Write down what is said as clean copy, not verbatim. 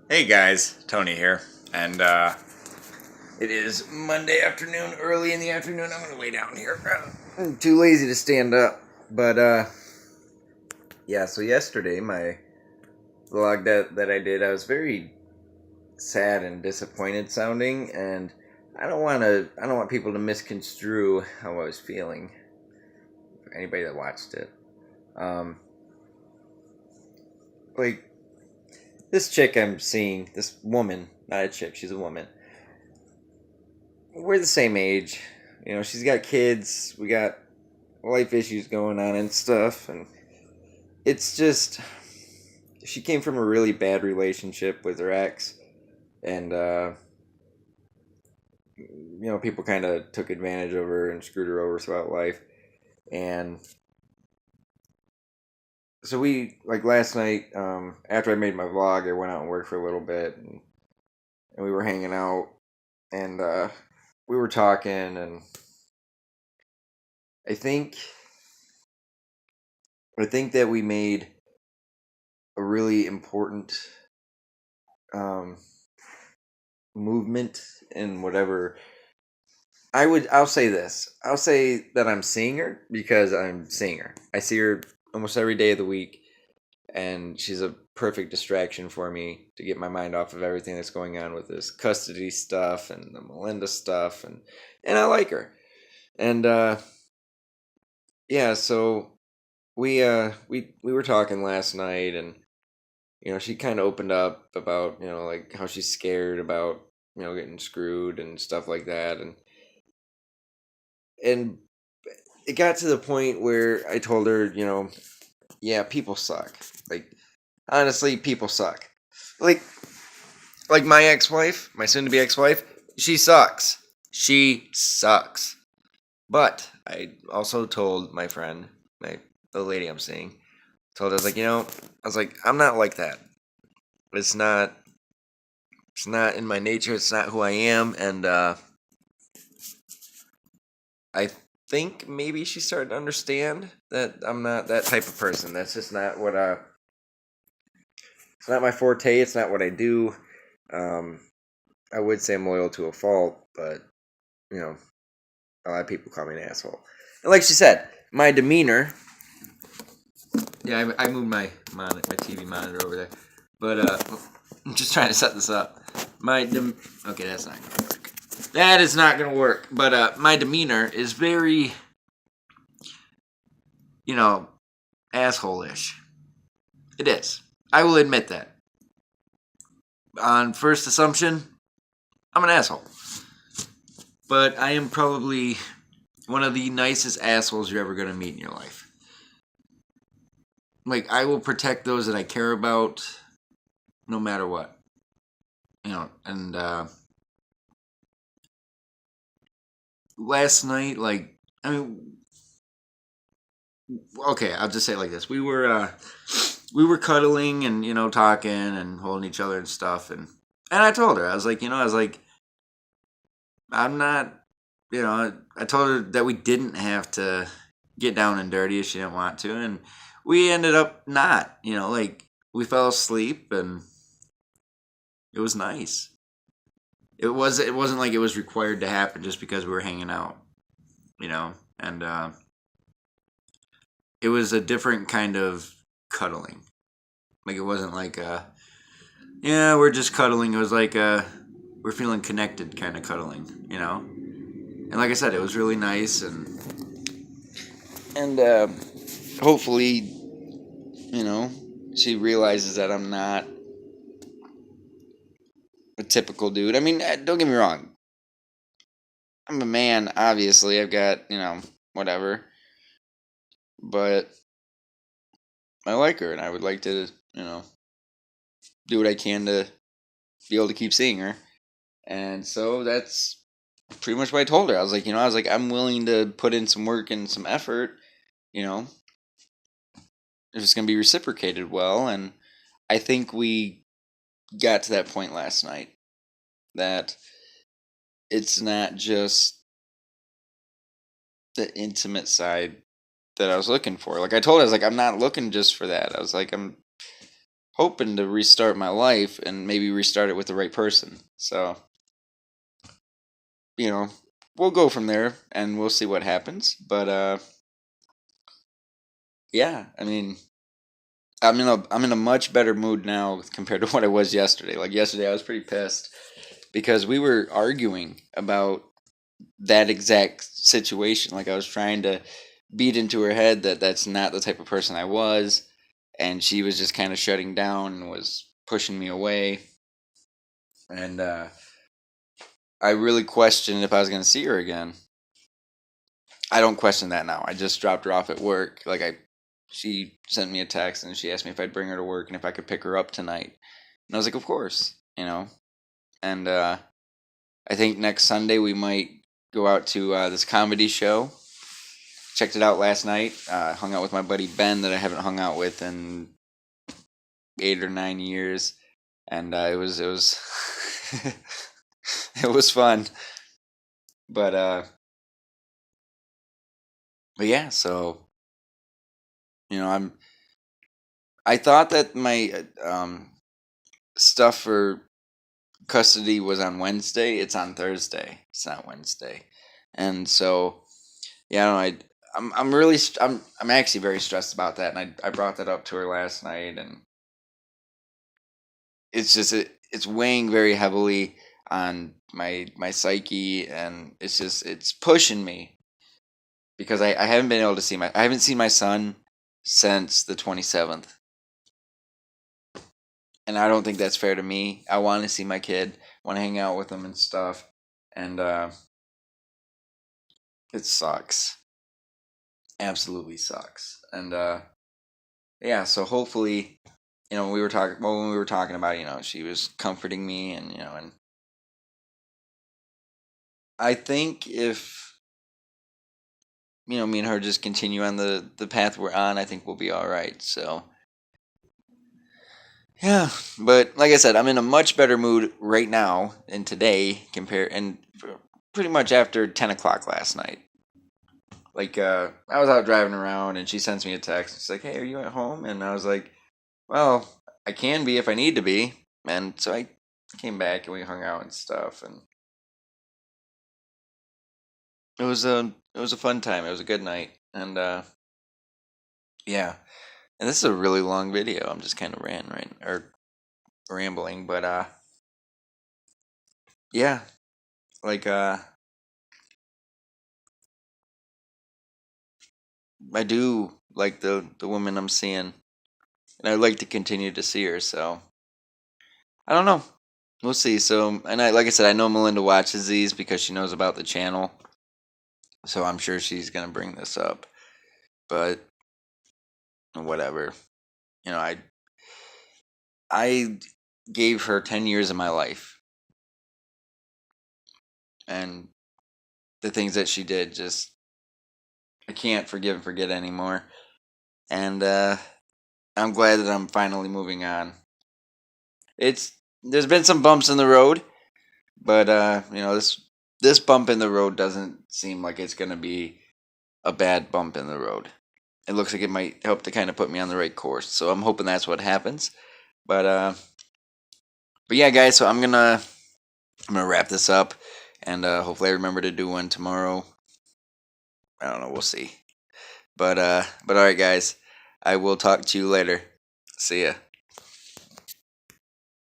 Hey guys, Tony here, and it is Monday afternoon, early in the afternoon. I'm gonna lay down here. I'm too lazy to stand up, but yeah. So yesterday, my vlog that I did, I was very sad and disappointed sounding, and I don't want people to misconstrue how I was feeling. For anybody that watched it, um, like this chick I'm seeing, this woman, not a chick, she's a woman. We're the same age. You know, she's got kids. We got life issues going on and stuff. And it's just, she came from a really bad relationship with her ex. And, people kind of took advantage of her and screwed her over throughout life. And so like last night, after I made my vlog, I went out and worked for a little bit. And we were hanging out. And, we were talking. And I think, I think that we made a really important um, movement in whatever. I'll say this. I'll say that I'm seeing her because I'm seeing her. I see her almost every day of the week, and she's a perfect distraction for me to get my mind off of everything that's going on with this custody stuff and the Melinda stuff, and I like her. And yeah, so we were talking last night, and she kind of opened up about like how she's scared about getting screwed and stuff like that, and it got to the point where I told her, yeah, people suck. Like, honestly, people suck. Like, like my ex-wife, my soon-to-be ex-wife, she sucks. She sucks. But I also told my friend, the lady I'm seeing, told her, I was like, I'm not like that. It's not. It's not in my nature. It's not who I am, and I think maybe she's starting to understand that I'm not that type of person. That's just not what it's not my forte. It's not what I do. Um, I would say I'm loyal to a fault, but you know, a lot of people call me an asshole. And like she said, my demeanor. Yeah, I moved my TV monitor over there, but I'm just trying to set this up. Okay, that's not gonna work. That is not gonna work. But my demeanor is very, you know, asshole-ish. It is. I will admit that. On first assumption, I'm an asshole. But I am probably one of the nicest assholes you're ever going to meet in your life. Like, I will protect those that I care about no matter what. And last night, okay, I'll just say it like this. We were cuddling and, talking and holding each other and stuff. And I told her, I was like, I'm not, I told her that we didn't have to get down and dirty if she didn't want to. And we ended up not, we fell asleep and it was nice. It wasn't like it was required to happen just because we were hanging out, and it was a different kind of cuddling. Like, it wasn't like, yeah, we're just cuddling. It was like, we're feeling connected kind of cuddling. And like I said, it was really nice, and hopefully, she realizes that I'm not a typical dude. I mean, don't get me wrong. I'm a man, obviously. I've got, whatever. But I like her, and I would like to, do what I can to be able to keep seeing her. And so that's pretty much what I told her. I was like, I'm willing to put in some work and some effort, you know, if it's going to be reciprocated well. And I think we got to that point last night that it's not just the intimate side that I was looking for. Like I told her, I was like, I'm not looking just for that. I was like, I'm hoping to restart my life and maybe restart it with the right person. So, we'll go from there and we'll see what happens. But yeah, I mean, I'm in a much better mood now compared to what I was yesterday. Like yesterday, I was pretty pissed because we were arguing about that exact situation. Like I was trying to beat into her head that that's not the type of person I was, and she was just kind of shutting down and was pushing me away. And I really questioned if I was going to see her again. I don't question that now. I just dropped her off at work. She sent me a text and she asked me if I'd bring her to work and if I could pick her up tonight. And I was like, of course, And I think next Sunday we might go out to this comedy show. Checked it out last night. Hung out with my buddy Ben that I haven't hung out with in 8 or 9 years, and it was it was fun. But yeah, so I thought that my stuff for custody was on Wednesday. It's on Thursday. It's not Wednesday, and so yeah, I don't know, I'm actually very stressed about that, and I brought that up to her last night, and it's just it's weighing very heavily on my psyche, and it's pushing me because I haven't been able to I haven't seen my son since the 27th. And I don't think that's fair to me. I want to see my kid, want to hang out with him and stuff, and it sucks. Absolutely sucks. And yeah, so hopefully, when we were talking about, she was comforting me, and I think if me and her just continue on the path we're on, I think we'll be all right. So yeah, but like I said, I'm in a much better mood right now and today pretty much after 10 o'clock last night. Like I was out driving around and she sends me a text. She's like, "Hey, are you at home?" And I was like, "Well, I can be if I need to be." And so I came back and we hung out and stuff, and it was a fun time. It was a good night, and yeah. And this is a really long video. I'm just kind of rambling, but yeah, like I do like the woman I'm seeing, and I'd like to continue to see her. So I don't know. We'll see. So, and like I said, I know Melinda watches these because she knows about the channel, so I'm sure she's gonna bring this up. But whatever, you know, I gave her 10 years of my life, and the things that she did, just I can't forgive and forget anymore. And I'm glad that I'm finally moving on. There's been some bumps in the road, but this bump in the road doesn't seem like it's gonna be a bad bump in the road. It looks like it might help to kind of put me on the right course. So I'm hoping that's what happens. But yeah, guys. So I'm gonna wrap this up, and hopefully I remember to do one tomorrow. I don't know. We'll see. But all right, guys. I will talk to you later. See ya.